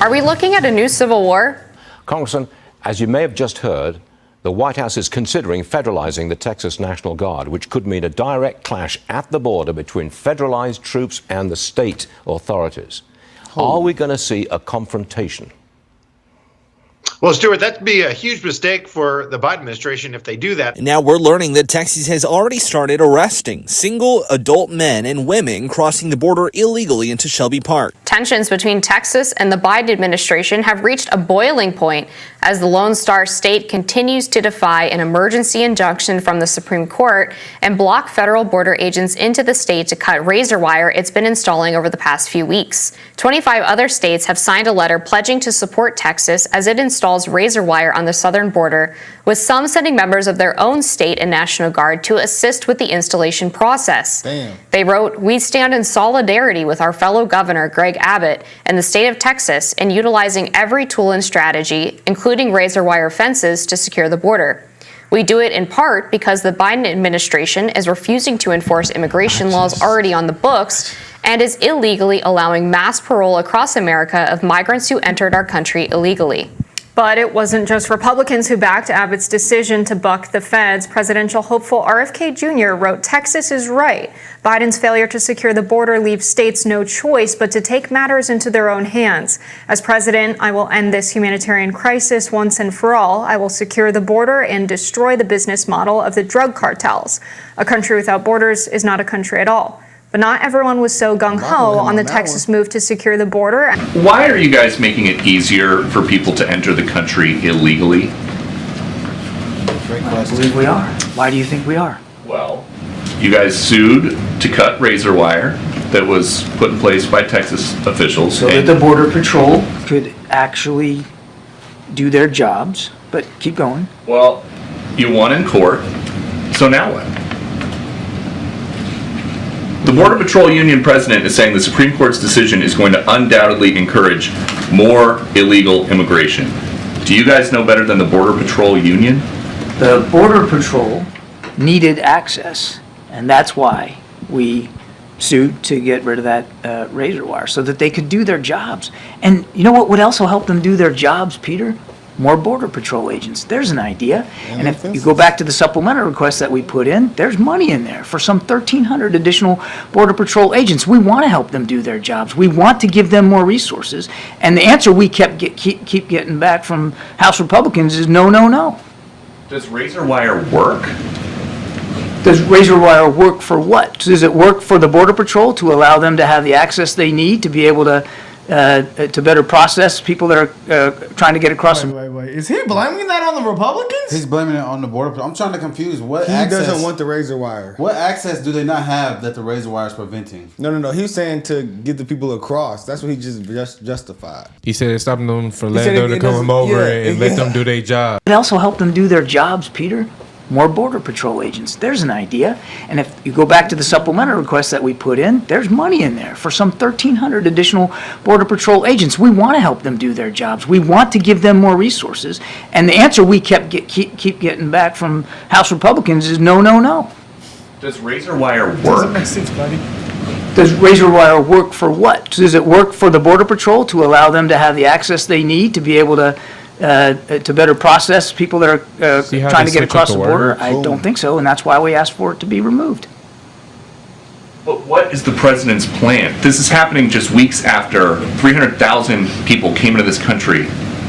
Are we looking at a new civil war? Congressman, as you may have just heard, the White House is considering federalizing the Texas National Guard, which could mean a direct clash at the border between federalized troops and the state authorities. Are we going to see a confrontation? Well, Stuart, that'd be a huge mistake for the Biden administration if they do that. Now we're learning that Texas has already started arresting single adult men and women crossing the border illegally into Shelby Park. Tensions between Texas and the Biden administration have reached a boiling point as the Lone Star State continues to defy an emergency injunction from the Supreme Court and block federal border agents into the state to cut razor wire it's been installing over the past few weeks. 25 other states have signed a letter pledging to support Texas as it installs razor wire on the southern border, with some sending members of their own state and National Guard to assist with the installation process. Damn. They wrote, "We stand in solidarity with our fellow governor, Greg Abbott, and the state of Texas in utilizing every tool and strategy, including razor wire fences, to secure the border. We do it in part because the Biden administration is refusing to enforce immigration laws already on the books and is illegally allowing mass parole across America of migrants who entered our country illegally." But it wasn't just Republicans who backed Abbott's decision to buck the feds. Presidential hopeful RFK Jr. wrote, "Texas is right. Biden's failure to secure the border leaves states no choice but to take matters into their own hands. As president, I will end this humanitarian crisis once and for all. I will secure the border and destroy the business model of the drug cartels. A country without borders is not a country at all." But not everyone was so gung-ho on the Texas move to secure the border. Why are you guys making it easier for people to enter the country illegally? Great I question. believe we are. Why do you think we are? Well, you guys sued to cut razor wire that was put in place by Texas officials. So that the Border Patrol could actually do their jobs. But keep going. Well, you won in court, so now what? The Border Patrol Union president is saying the Supreme Court's decision is going to undoubtedly encourage more illegal immigration. Do you guys know better than the Border Patrol Union? The Border Patrol needed access, and that's why we sued to get rid of that razor wire, so that they could do their jobs. And you know what would also help them do their jobs, Peter? More Border Patrol agents. There's an idea. And if you go back to the supplemental request that we put in, there's money in there for some 1,300 additional Border Patrol agents. We want to help them do their jobs. We want to give them more resources. And the answer we keep getting back from House Republicans is no, no, no. Does razor wire work? Does razor wire work for what? Does it work for the Border Patrol to allow them to have the access they need to be able to better process people that are trying to get across? Wait. Is he blaming that on the Republicans? He's blaming it on the border. I'm trying to confuse what He access. doesn't want the razor wire. What access do they not have that the razor wire is preventing? No. He's saying to get the people across. That's what he just justified. He said it's stopping them from letting them to come over and let them do their job. It also helped them do their jobs, Peter. More Border Patrol agents. There's an idea. And if you go back to the supplemental request that we put in, there's money in there for some 1,300 additional Border Patrol agents. We want to help them do their jobs. We want to give them more resources. And the answer we keep getting back from House Republicans is no, no, no. Does razor wire work? Doesn't make sense, buddy. Does razor wire work for what? Does it work for the Border Patrol to allow them to have the access they need to be able to better process people that are trying to get across the border? I don't think so, and that's why we asked for it to be removed. But what is the president's plan? This is happening just weeks after 300,000 people came into this country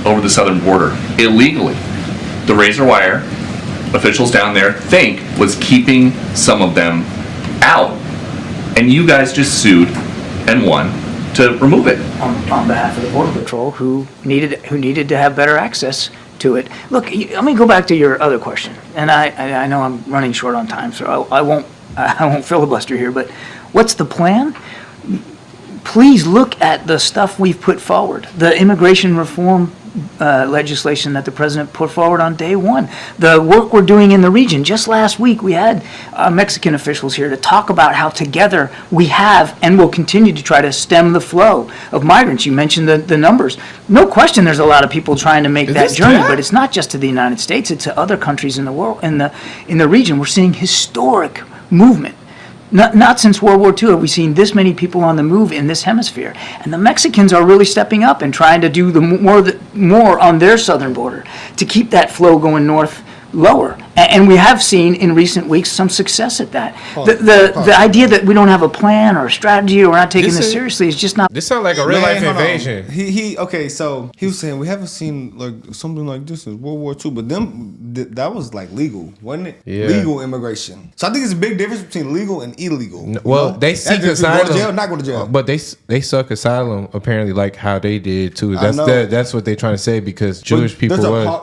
over the southern border illegally. The razor wire officials down there think was keeping some of them out, and you guys just sued and won to remove it. On behalf of the Border Patrol, who needed to have better access to it. Look, let me go back to your other question, and I know I'm running short on time, so I won't filibuster here. But what's the plan? Please look at the stuff we've put forward. The immigration reform legislation that the president put forward on day one. The work we're doing in the region. Just last week we had Mexican officials here to talk about how together we have and will continue to try to stem the flow of migrants. You mentioned the numbers. No question there's a lot of people trying to make that journey, but it's not just to the United States, it's to other countries in the world, in the region. We're seeing historic movement. Not since World War II have we seen this many people on the move in this hemisphere. And the Mexicans are really stepping up and trying to do more on their southern border to keep that flow going north lower. And we have seen in recent weeks some success at that. The idea that we don't have a plan or a strategy or we're not taking this seriously is just not. This sounds like a real life invasion. Okay, so he was saying we haven't seen like something like this since World War II, but that was like legal, wasn't it? Yeah. Legal immigration. So I think it's a big difference between legal and illegal. Well, they seek asylum. Go to jail, not go to jail. But they suck asylum apparently, like how they did too. That's what they're trying to say because Jewish people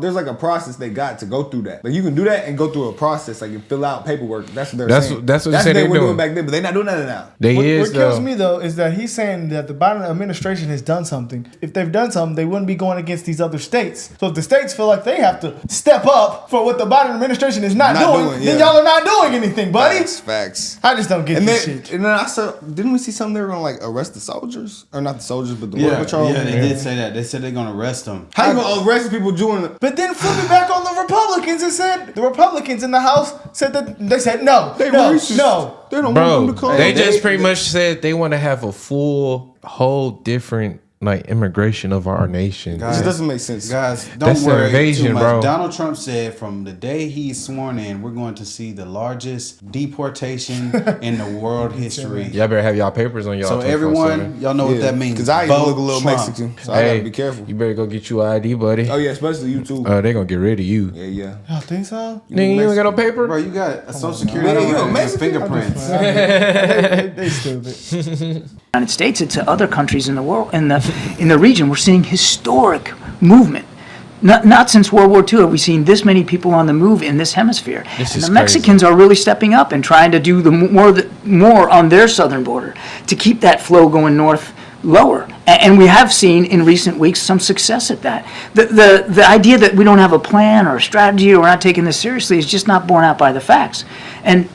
there's like a process they got to go through that. Like you can do that and go through a process, like you fill out paperwork. That's what they're saying. That's what they were doing back then, but they're not doing that now. What kills me though is that he's saying that the Biden administration has done something. If they've done something, they wouldn't be going against these other states. So if the states feel like they have to step up for what the Biden administration is not doing, then y'all are not doing anything, buddy. Facts. I just don't get this shit. And then I saw, didn't we see something they were gonna like arrest the soldiers, or not the soldiers, but the border patrol? Yeah, they did say that. They said they're gonna arrest them. How you gonna arrest people doing it? But then flip it back on the Republicans and said the Republicans in the House said that they said no. They racist. No. They don't want them to come. They just pretty much said they want to have a whole different like immigration of our nation. Guys, it doesn't make sense. Guys, don't That's worry invasion, too much. bro. Donald Trump said from the day he's sworn in, we're going to see the largest deportation in the world history. Y'all better have y'all papers on y'all. So everyone, y'all know what that means. Because I look a little Mexican, so I gotta be careful. You better go get you an ID, buddy. Oh yeah, especially you too. They gonna get rid of you. Yeah. Y'all think so? Nigga, you ain't got no paper? Bro, you got a social security number and your fingerprints. They stupid. United States, it's to other countries in the world, in the region. We're seeing historic movement. Not since World War II have we seen this many people on the move in this hemisphere. And the Mexicans are really stepping up and trying to do more on their southern border to keep that flow going north lower. And we have seen in recent weeks some success at that. The idea that we don't have a plan or a strategy or we're not taking this seriously is just not borne out by the facts. And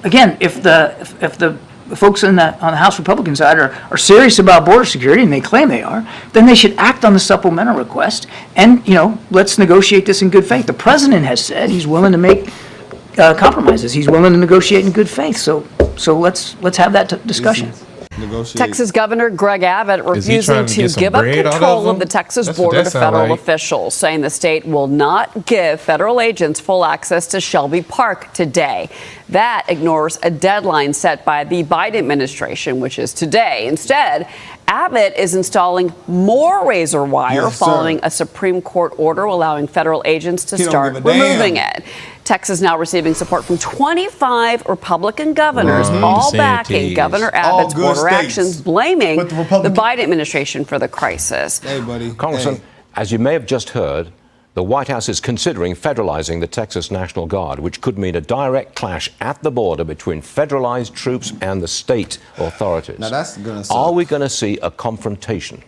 again, if the folks on the House Republican side are serious about border security, and they claim they are, then they should act on the supplemental request and, let's negotiate this in good faith. The president has said he's willing to make compromises. He's willing to negotiate in good faith. So let's have that discussion. Texas Governor Greg Abbott refusing to give up control of the Texas border to federal officials, saying the state will not give federal agents full access to Shelby Park today. That ignores a deadline set by the Biden administration, which is today. Instead, Abbott is installing more razor wire following a Supreme Court order allowing federal agents to start removing it. Texas now receiving support from 25 Republican governors, all backing Governor Abbott's border actions, blaming the Biden administration for the crisis. Hey, buddy. Congressman, as you may have just heard, the White House is considering federalizing the Texas National Guard, which could mean a direct clash at the border between federalized troops and the state authorities. Now that's gonna suck. Are we going to see a confrontation?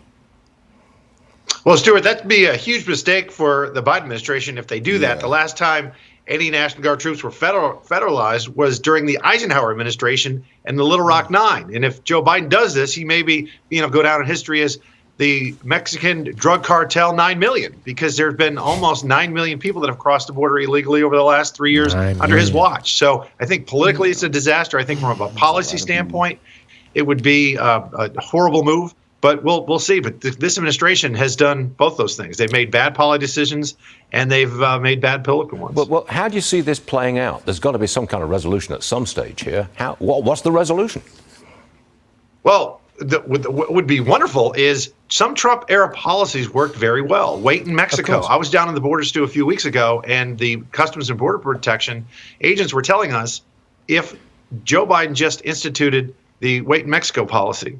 Well, Stuart, that'd be a huge mistake for the Biden administration if they do that. The last time any National Guard troops were federalized was during the Eisenhower administration and the Little Rock Nine. And if Joe Biden does this, he may be, go down in history as the Mexican drug cartel 9 million, because there have been almost 9 million people that have crossed the border illegally over the last 3 years under his watch. So I think politically it's a disaster. I think from a policy standpoint, it would be a horrible move. But we'll see. But this administration has done both those things. They've made bad policy decisions, and they've made bad political ones. Well, how do you see this playing out? There's got to be some kind of resolution at some stage here. What's the resolution? Well, what would be wonderful is some Trump-era policies worked very well. Wait in Mexico. I was down on the border stew a few weeks ago, and the Customs and Border Protection agents were telling us if Joe Biden just instituted the Wait in Mexico policy,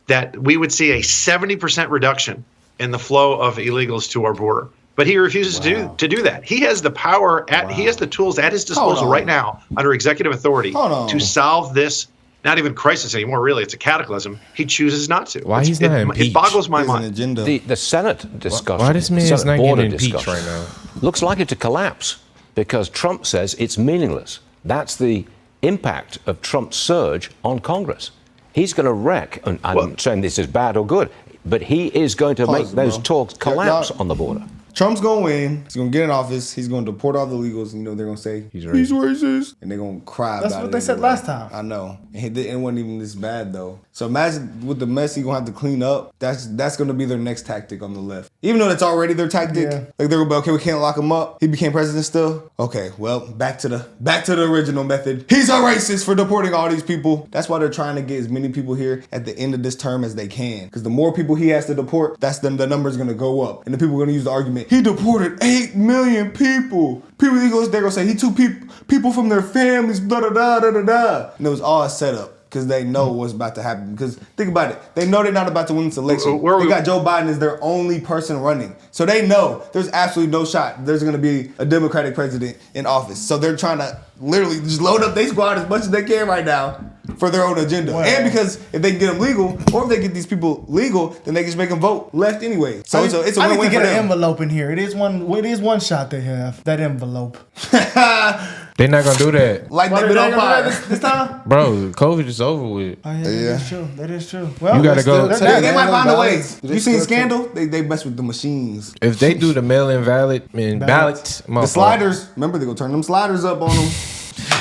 that we would see a 70% reduction in the flow of illegals to our border. But he refuses to do that. He has the power, he has the tools at his disposal right now under executive authority to solve this, not even crisis anymore, really. It's a cataclysm. He chooses not to. Why he's not impeached? It boggles my mind. The Senate discussion, why this man is not getting impeached right now? Looks like it to collapse because Trump says it's meaningless. That's the impact of Trump's surge on Congress. He's going to wreck, and I'm not saying this is bad or good, but he is going to make those talks collapse on the border. Trump's gonna win. He's gonna get in office. He's gonna deport all the illegals. You know they're gonna say he's racist, and they're gonna cry. That's about what it they said anyway. last time. I know. And it wasn't even this bad though. So imagine with the mess he's gonna have to clean up. That's gonna be their next tactic on the left. Even though that's already their tactic. Yeah. Like they're gonna be okay. We can't lock him up. He became president still. Okay, well back to the original method. He's a racist for deporting all these people. That's why they're trying to get as many people here at the end of this term as they can. Because the more people he has to deport, that's the number's gonna go up. And the people are gonna use the argument, he deported 8 million people. They're gonna say he took people from their families, da da da da da da. And it was all a setup. Because they know what's about to happen. Because think about it. They know they're not about to win this election. They got Joe Biden as their only person running. So they know there's absolutely no shot there's going to be a Democratic president in office. So they're trying to literally just load up their squad as much as they can right now for their own agenda. Wow. And because if they can get them legal, or if they get these people legal, then they can just make them vote left anyway. So it's a win-win for them. I need to get an envelope in here. It is one shot they have, that envelope. They're not gonna do that. Like they've been on fire this time? Bro, COVID is over with. Oh yeah, that is true. That is true. Well, you gotta go. They might find a way. You seen Scandal? They mess with the machines. If they do the mail-in ballots, the sliders. Remember, they gonna turn them sliders up on them.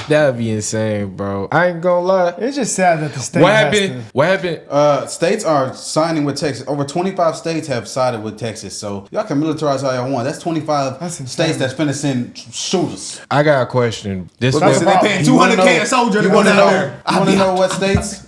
That'd be insane, bro. I ain't gonna lie. It's just sad that the state What happened? States are signing with Texas. Over 25 states have sided with Texas. So y'all can militarize all y'all want. That's 25 states that's finna send shooters. I got a question. They paying $200K a soldier. You wanna know what states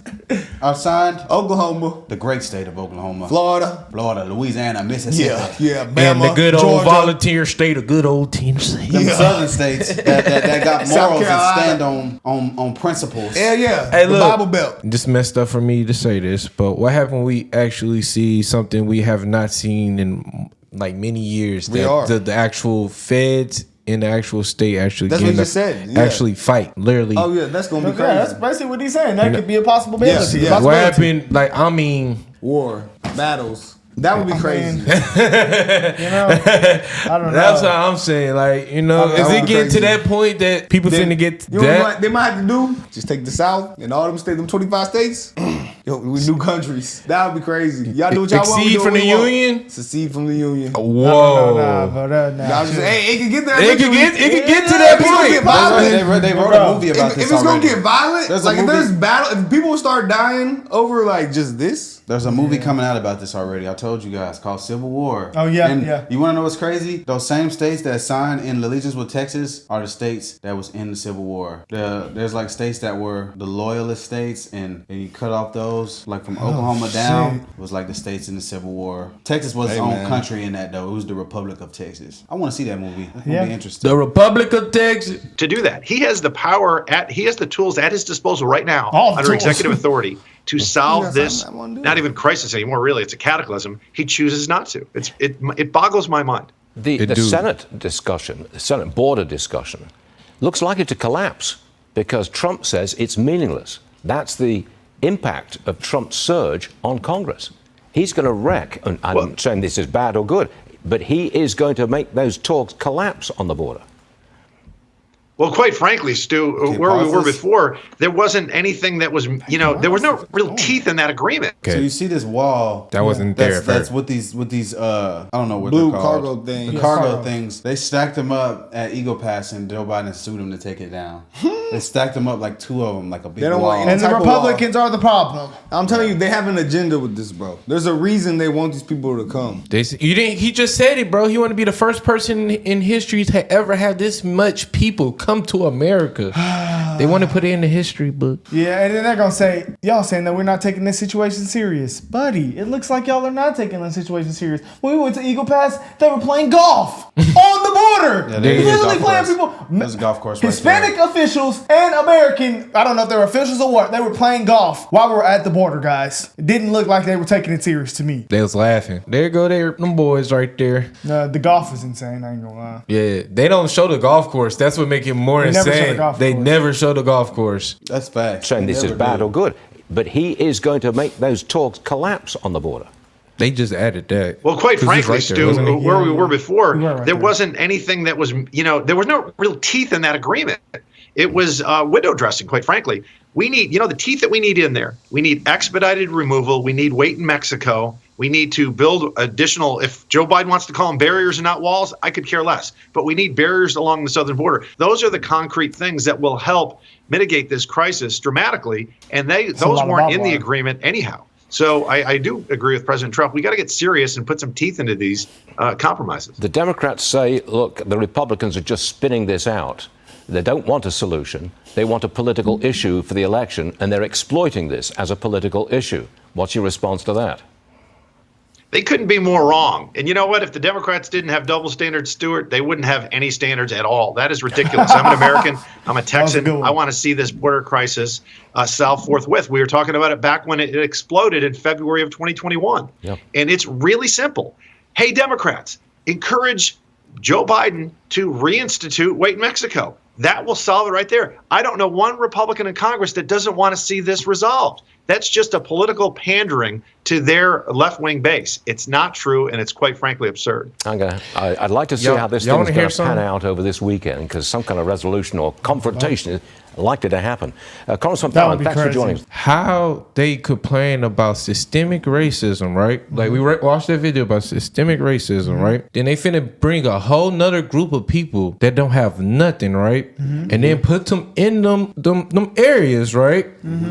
are signed? Oklahoma. The great state of Oklahoma. Florida, Louisiana, Mississippi. Yeah. Bama, and the good old Georgia. volunteer state of good old Tennessee. Them southern states that got morals and stand on principles. Yeah. Hey, the look, Bible Belt. Just messed up for me to say this, but what happened when we actually see something we have not seen in like many years? The actual feds in the actual state actually actually fight. Literally. Oh yeah, that's gonna be crazy. That's basically what he's saying. That could be a possibility. Yeah. What happened? Like, I mean, war, battles. That would be crazy. I don't know. That's what I'm saying. Like, is it getting to that point that people finna get you know what they might have to do? Just take the South and all them states, them 25 states. We do countries. That would be crazy. Y'all do what y'all want. Secede from the union? Secede from the union. Whoa. Y'all just it can get there. It can get to that point. They wrote a movie about this. If it's gonna get violent, like if there's battle, if people start dying over like just this. There's a movie coming out about this already. I told you guys, called Civil War. Oh yeah, and you want to know what's crazy? Those same states that signed in allegiance with Texas are the states that was in the Civil War. There's like states that were the loyalist states, and you cut off those, like from Oklahoma down, was like the states in the Civil War. Texas was its own country in that though. It was the Republic of Texas. I want to see that movie. That's gonna be interesting. The Republic of Texas. To do that, he has the power he has the tools at his disposal right now under executive authority to solve this, not even crisis anymore, really. It's a cataclysm. He chooses not to. It boggles my mind. The Senate discussion, the Senate border discussion, looks likely to collapse because Trump says it's meaningless. That's the impact of Trump's surge on Congress. He's going to wreck, and I'm not saying this is bad or good, but he is going to make those talks collapse on the border. Well, quite frankly, Stu, where we were before, there wasn't anything that was, there was no real teeth in that agreement. So you see this wall that wasn't there. That's with these I don't know what blue they're called. cargo things. The cargo things. They stacked them up at Eagle Pass, and Joe Biden sued them to take it down. They stacked them up like 2 of them, like a big wall. And the Republicans are the problem. I'm telling you, they have an agenda with this, bro. There's a reason they want these people to come. He just said it, bro. He want to be the first person in history to ever have this much people come to America. They want to put it in the history book. Yeah, and then they're gonna say, y'all saying that we're not taking this situation serious. Buddy, it looks like y'all are not taking the situation serious. When we went to Eagle Pass, they were playing golf on the border. Yeah, literally playing people. There's a golf course Hispanic officials and American, I don't know if they were officials or what, they were playing golf while we were at the border, guys. It didn't look like they were taking it serious to me. They was laughing. There go them boys right there. The golf is insane, I ain't gonna lie. Yeah, they don't show the golf course. That's what make it more insane. They never show the golf course. That's fact. Saying this is bad or good, but he is going to make those talks collapse on the border. They just added that. Well, quite frankly, right Stu, where we were before, right there wasn't anything that was, there was no real teeth in that agreement. It was window dressing, quite frankly. We need, the teeth that we need in there. We need expedited removal. We need wait in Mexico. We need to build additional, if Joe Biden wants to call them barriers and not walls, I could care less. But we need barriers along the southern border. Those are the concrete things that will help mitigate this crisis dramatically. And those weren't in the agreement anyhow. So I do agree with President Trump. We got to get serious and put some teeth into these compromises. The Democrats say, look, the Republicans are just spinning this out. They don't want a solution. They want a political issue for the election, and they're exploiting this as a political issue. What's your response to that? They couldn't be more wrong. And you know what? If the Democrats didn't have double standards, Stuart, they wouldn't have any standards at all. That is ridiculous. I'm an American. I'm a Texan. I want to see this border crisis solved forthwith. We were talking about it back when it exploded in February of 2021. Yep. And it's really simple. Hey, Democrats, encourage Joe Biden to reinstitute wait in Mexico. That will solve it right there. I don't know one Republican in Congress that doesn't want to see this resolved. That's just a political pandering to their left-wing base. It's not true, and it's quite frankly absurd. I'd like to see how this thing's going to pan out over this weekend, because some kind of resolution or confrontation is likely to happen. Congressman Fallon, thanks for joining us. How they complain about systemic racism, right? Like, we watched that video about systemic racism, right? Then they finna bring a whole nother group of people that don't have nothing, right? And then put them in them areas, right?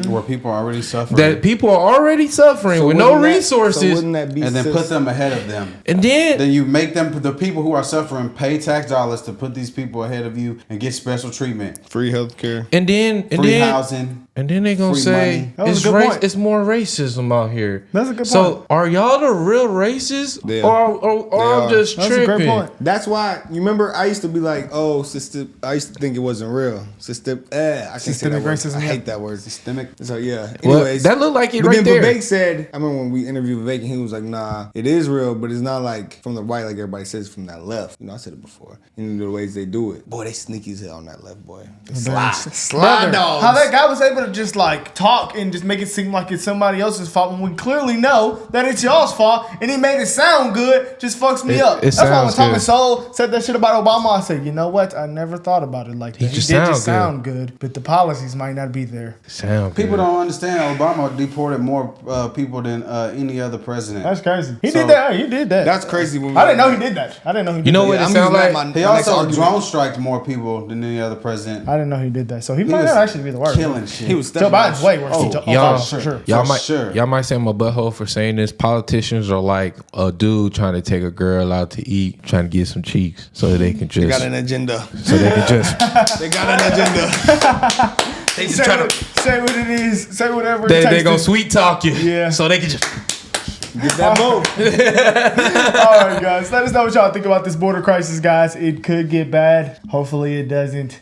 Where people are already suffering. That people are already suffering with no resources. And then put them ahead of them. And then you make them, the people who are suffering, pay tax dollars to put these people ahead of you and get special treatment. Free healthcare. And then housing. And then they gonna say it's more racism out here. That's a good point. So are y'all the real racists, or I'm just tripping? That's a great point. That's why you remember I used to be like, oh, I used to think it wasn't real. Systemic racism. I hate that word. Systemic. So yeah. Well, Anyways, that looked like it but right then there. Vivek said, I remember when we interviewed Vivek, and he was like, nah, it is real, but it's not like from the right like everybody says from that left. I said it before. The ways they do it. Boy, they sneaky as hell on that left, boy. Slide dogs. How that guy was able to just like talk and just make it seem like it's somebody else's fault when we clearly know that it's y'all's fault, and he made it sound good, just fucks me up. That's why when Thomas Sowell said that shit about Obama, I said, you know what? I never thought about it like that. He did just sound good, but the policies might not be there. People don't understand Obama deported more people than any other president. That's crazy. He did that. He did that. That's crazy. I didn't know he did that. I didn't know he did that. You know what it sounds like? He also drone striked more people than any other president. I didn't know he did that. So he might not actually be the worst. Killing shit. He was Joe Biden's way worse. Y'all might say I'm a butthole for saying this. Politicians are like a dude trying to take a girl out to eat, trying to get some cheeks, so they can just. They got an agenda. So they can just. They got an agenda. They just try to say what it is. Say whatever. They gonna sweet talk you. Yeah. So they can just. Get that move. All right, guys. Let us know what y'all think about this border crisis, guys. It could get bad. Hopefully it doesn't.